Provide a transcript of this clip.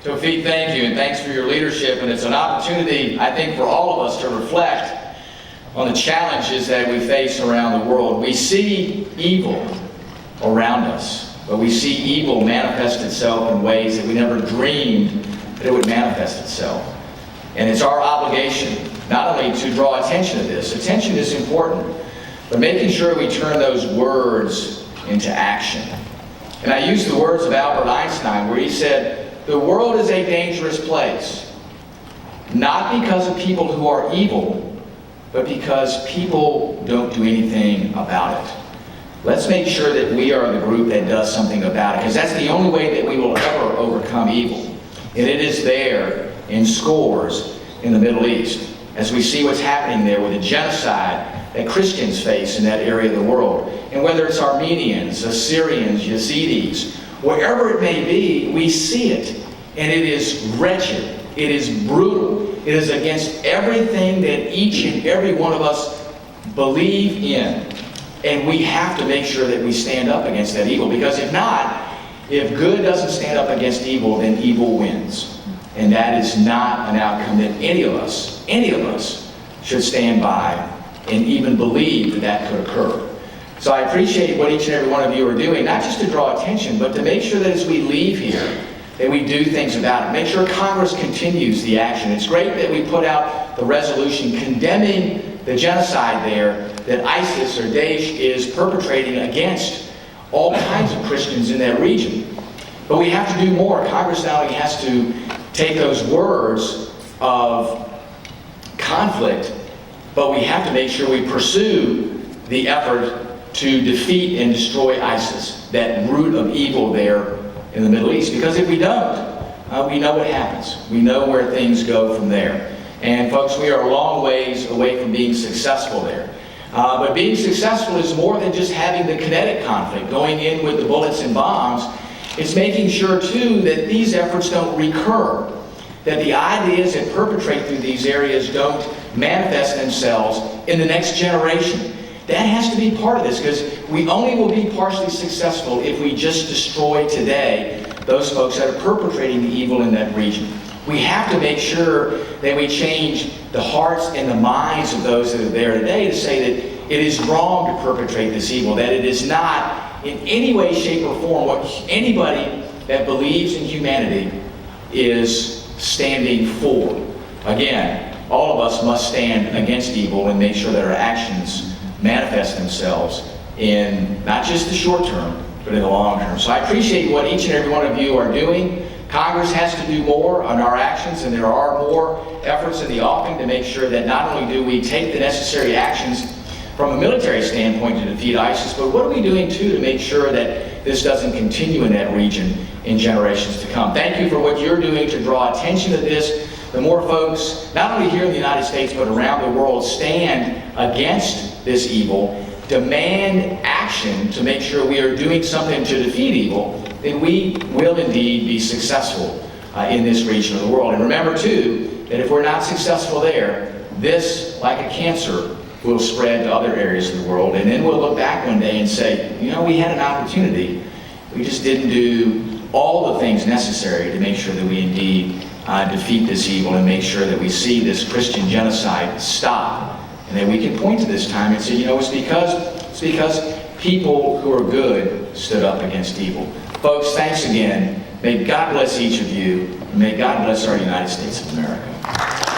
Tawfiq, thank you, and thanks for your leadership. And it's an opportunity, I think, for all of us to reflect on the challenges that we face around the world. We see evil around us, but we see evil manifest itself in ways that we never dreamed that it would manifest itself. And it's our obligation not only to draw attention to this. Attention is important, but making sure we turn those words into action. And I use the words of Albert Einstein, where he said, "The world is a dangerous place, not because of people who are evil, but because people don't do anything about it." Let's make sure that we are the group that does something about it, because that's the only way that we will ever overcome evil. And it is there in scores in the Middle East, as we see what's happening there with the genocide that Christians face in that area of the world. And whether it's Armenians, Assyrians, Yazidis, wherever it may be, we see it. And it is wretched. It is brutal. It is against everything that each and every one of us believe in. And we have to make sure that we stand up against that evil. Because if not, if good doesn't stand up against evil, then evil wins. And that is not an outcome that any of us should stand by and even believe that that could occur. So I appreciate what each and every one of you are doing, not just to draw attention, but to make sure that as we leave here, that we do things about it. Make sure Congress continues the action. It's great that we put out the resolution condemning the genocide there that ISIS or Daesh is perpetrating against all kinds of Christians in that region. But we have to do more. Congress not only has to take those words of conflict, but we have to make sure we pursue the effort to defeat and destroy ISIS, that root of evil there in the Middle East. Because if we don't, we know what happens. We know where things go from there. And folks, we are a long ways away from being successful there. But being successful is more than just having the kinetic conflict, going in with the bullets and bombs. It's making sure, too, that these efforts don't recur, that the ideas that perpetrate through these areas don't manifest themselves in the next generation. That has to be part of this, because we only will be partially successful if we just destroy today those folks that are perpetrating the evil in that region. We have to make sure that we change the hearts and the minds of those that are there today to say that it is wrong to perpetrate this evil, that it is not in any way, shape, or form what anybody that believes in humanity is standing for. Again, all of us must stand against evil and make sure that our actions manifest themselves in not just the short term, but in the long term. So I appreciate what each and every one of you are doing. Congress has to do more on our actions, and there are more efforts in the offing to make sure that not only do we take the necessary actions from a military standpoint to defeat ISIS, but what are we doing too to make sure that this doesn't continue in that region in generations to come. Thank you for what you're doing to draw attention to this. The more folks, not only here in the United States, but around the world, stand against this evil, demand action to make sure we are doing something to defeat evil, then we will indeed be successful in this region of the world. And remember, too, that if we're not successful there, this, like a cancer, will spread to other areas of the world. And then we'll look back one day and say, you know, we had an opportunity. We just didn't do all the things necessary to make sure that we indeed defeat this evil and make sure that we see this Christian genocide stop. And then we can point to this time and say, you know, it's because people who are good stood up against evil. Folks, thanks again. May God bless each of you. And may God bless our United States of America.